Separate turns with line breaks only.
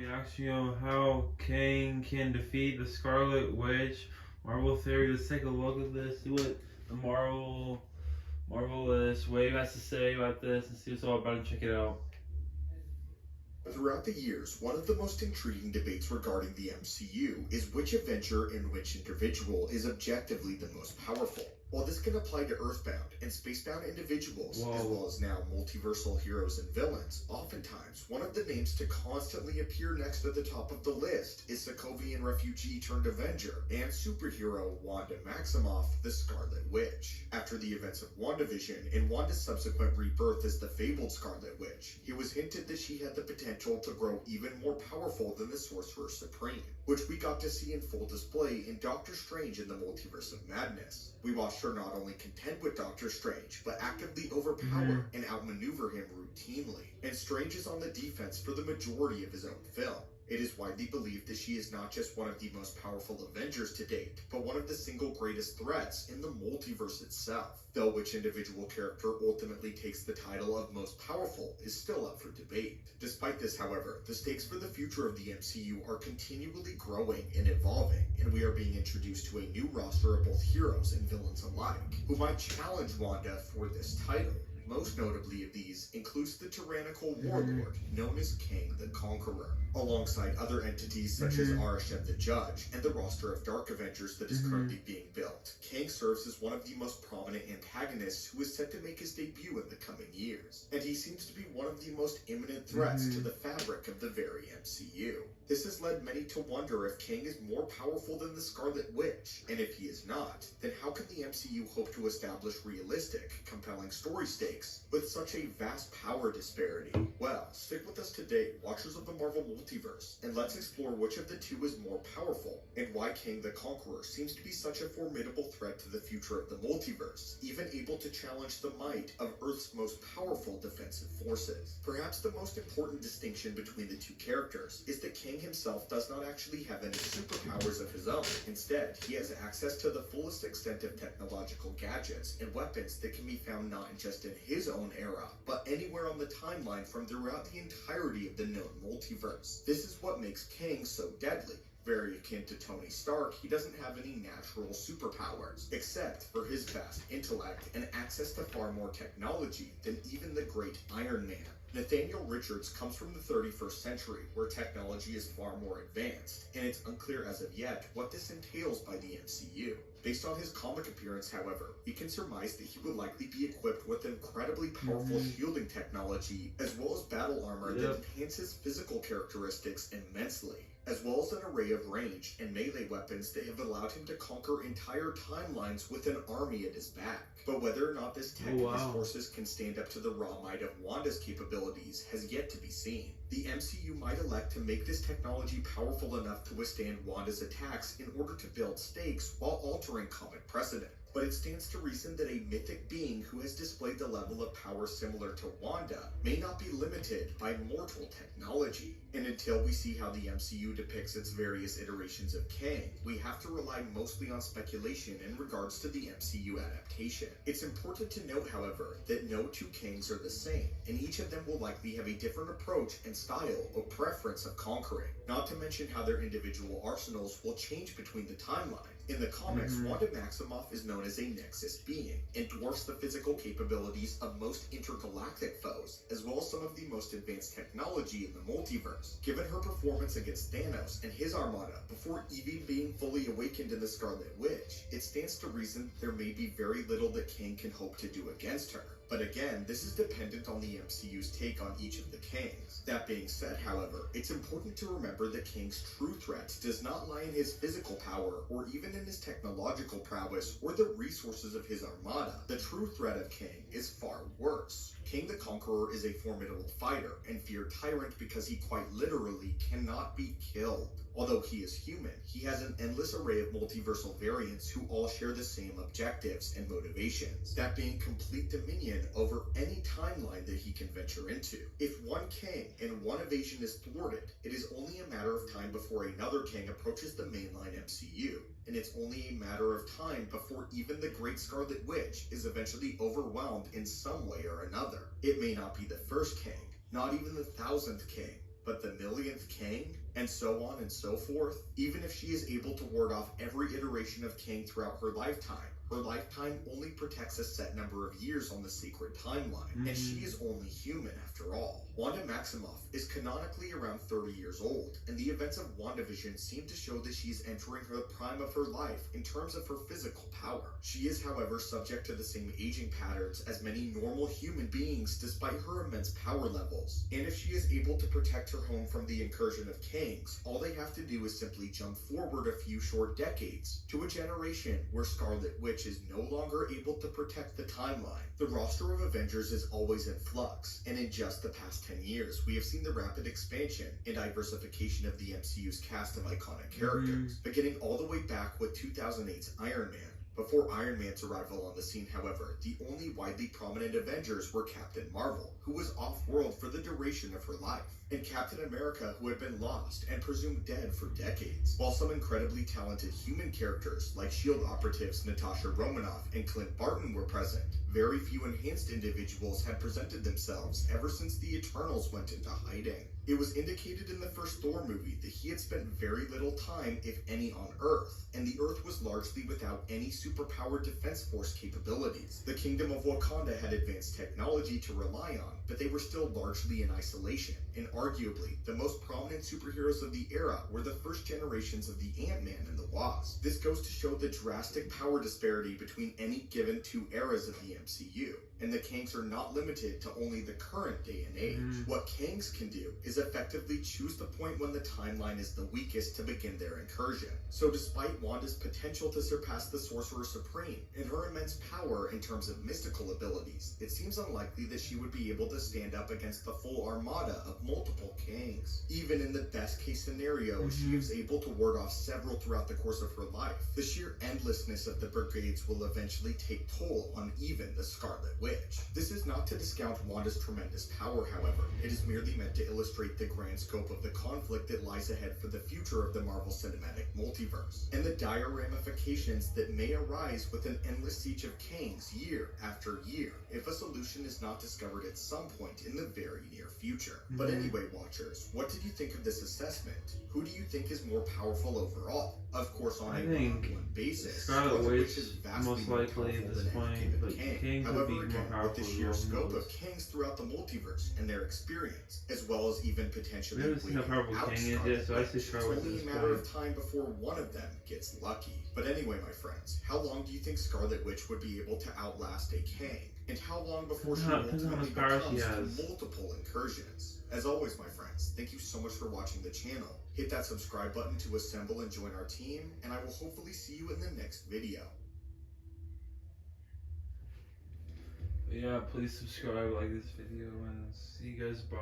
reaction on how Kang can defeat the Scarlet Witch. Marvel theory. Let's take a look at this. See what the Marvelous Wave has to say about this, and see what's all about, and check it out.
Throughout the years, one of the most intriguing debates regarding the MCU is which Avenger and which individual is objectively the most powerful. While this can apply to Earthbound and spacebound individuals, as well as now multiversal heroes and villains, oftentimes one of the names to constantly appear next to the top of the list is Sokovian refugee turned Avenger and superhero Wanda Maximoff, the Scarlet Witch. After the events of WandaVision and Wanda's subsequent rebirth as the fabled Scarlet Witch, it was hinted that she had the potential to grow even more powerful than the Sorcerer Supreme, which we got to see in full display in Doctor Strange in the Multiverse of Madness. We watched her not only contend with Doctor Strange, but actively overpower and outmaneuver him routinely. And Strange is on the defense for the majority of his own film. It is widely believed that she is not just one of the most powerful Avengers to date, but one of the single greatest threats in the multiverse itself. Though which individual character ultimately takes the title of most powerful is still up for debate. Despite this, however, the stakes for the future of the MCU are continually growing and evolving, and we are being introduced to a new roster of both heroes and villains alike, who might challenge Wanda for this title. Most notably of these includes the tyrannical warlord known as Kang the Conqueror, alongside other entities such as Arishem the Judge and the roster of Dark Avengers that is currently being built. Kang serves as one of the most prominent antagonists who is set to make his debut in the coming years, and he seems to be one of the most imminent threats to the fabric of the very MCU. This has led many to wonder if Kang is more powerful than the Scarlet Witch, and if he is not, then how can the MCU hope to establish realistic, compelling story stakes with such a vast power disparity? Well, stick with us today, watchers of the Marvel Multiverse, and let's explore which of the two is more powerful, and why Kang the Conqueror seems to be such a formidable threat to the future of the multiverse, even able to challenge the might of Earth's most powerful defensive forces. Perhaps the most important distinction between the two characters is that Kang himself does not actually have any superpowers of his own. Instead, he has access to the fullest extent of technological gadgets and weapons that can be found not just in his own era, but anywhere on the timeline from throughout the entirety of the known multiverse. This is what makes Kang so deadly. Very akin to Tony Stark, he doesn't have any natural superpowers, except for his vast intellect and access to far more technology than even the great Iron Man. Nathaniel Richards comes from the 31st century, where technology is far more advanced, and it's unclear as of yet what this entails by the MCU. Based on his comic appearance, however, we can surmise that he would likely be equipped with incredibly powerful shielding technology, as well as battle armor that enhances physical characteristics immensely, as well as an array of range and melee weapons that have allowed him to conquer entire timelines with an army at his back. But whether or not this tech and his forces can stand up to the raw might of Wanda's capabilities has yet to be seen. The MCU might elect to make this technology powerful enough to withstand Wanda's attacks in order to build stakes while altering comic precedent. But it stands to reason that a mythic being who has displayed the level of power similar to Wanda may not be limited by mortal technology. And until we see how the MCU depicts its various iterations of Kang, we have to rely mostly on speculation in regards to the MCU adaptation. It's important to note, however, that no two Kangs are the same, and each of them will likely have a different approach and style or preference of conquering, not to mention how their individual arsenals will change between the timelines. In the comics, Wanda Maximoff is known as a Nexus being, and dwarfs the physical capabilities of most intergalactic foes, as well as some of the most advanced technology in the multiverse. Given her performance against Thanos and his armada before even being fully awakened in the Scarlet Witch, it stands to reason there may be very little that Kang can hope to do against her. But again, this is dependent on the MCU's take on each of the Kangs. That being said, however, it's important to remember that Kang's true threat does not lie in his physical power, or even in his technological prowess, or the resources of his armada. The true threat of Kang is far worse. Kang the Conqueror is a formidable fighter and feared tyrant because he quite literally cannot be killed. Although he is human, he has an endless array of multiversal variants who all share the same objectives and motivations, that being complete dominion over any timeline that he can venture into. If one Kang and one evasion is thwarted, it is only a matter of time before another Kang approaches the mainline MCU, and it's only a matter of time before even the Great Scarlet Witch is eventually overwhelmed in some way or another. It may not be the first Kang, not even the 1000th Kang, But the millionth Kang, and so on and so forth, even if she is able to ward off every iteration of Kang throughout her lifetime only protects a set number of years on the sacred timeline, and she is only human after all. Wanda Maximoff is canonically around 30 years old, and the events of WandaVision seem to show that she is entering the prime of her life in terms of her physical power. She is, however, subject to the same aging patterns as many normal human beings despite her immense power levels, and if she is able to protect her home from the incursion of Kangs, all they have to do is simply jump forward a few short decades to a generation where Scarlet Witch is no longer able to protect the timeline. The roster of Avengers is always in flux, and in just the past 10 years, we have seen the rapid expansion and diversification of the MCU's cast of iconic characters, beginning all the way back with 2008's Iron Man. Before Iron Man's arrival on the scene, however, the only widely prominent Avengers were Captain Marvel, who was off-world for the duration of her life, and Captain America, who had been lost and presumed dead for decades, while some incredibly talented human characters like S.H.I.E.L.D. operatives Natasha Romanoff and Clint Barton were present. Very few enhanced individuals had presented themselves ever since the Eternals went into hiding. It was indicated in the first Thor movie that he had spent very little time, if any, on Earth, and the Earth was largely without any superpowered defense force capabilities. The Kingdom of Wakanda had advanced technology to rely on, but they were still largely in isolation, and arguably, the most prominent superheroes of the era were the first generations of the Ant-Man and the Wasp. This goes to show the drastic power disparity between any given two eras of the MCU, and the Kangs are not limited to only the current day and age. What Kangs can do is effectively choose the point when the timeline is the weakest to begin their incursion. So despite Wanda's potential to surpass the Sorcerer Supreme and her immense power in terms of mystical abilities, it seems unlikely that she would be able to stand up against the full armada of multiple Kangs. Even in the best case scenario, she is able to ward off several throughout the course of her life. The sheer endlessness of the brigades will eventually take toll on even the Scarlet Witch. This is not to discount Wanda's tremendous power, however. It is merely meant to illustrate the grand scope of the conflict that lies ahead for the future of the Marvel Cinematic Multiverse, and the dire ramifications that may arise with an endless siege of Kangs year after year, if a solution is not discovered at some point in the very near future. But anyway, watchers, what did you think of this assessment? Who do you think is more powerful overall? Of course, on a one-on-one basis,
Scarlet Witch
is vastly
most
more
likely
powerful
at this
than
point,
any given
but
Kang.
Kang could
However,
be more
again, with
powerful
the
as
sheer
well,
scope
who
of
knows?
Kangs throughout the multiverse and their experience, as well as even potentially
We haven't seen how
waiting
powerful
out
Kang is
Scarlet
yet, so I
Witch,
say
it's
Scarlet
only
at
a
this
matter
point.
of time before one of them gets lucky. But anyway, my friends, how long do you think Scarlet Witch would be able to outlast a Kang? And how long before she
Depends on how
ultimately
much power she
becomes
has.
multiple incursions? As always, my friends, thank you so much for watching the channel. Hit that subscribe button to assemble and join our team, and I will hopefully see you in the next video.
But yeah, please subscribe, like this video, and see you guys. Bye.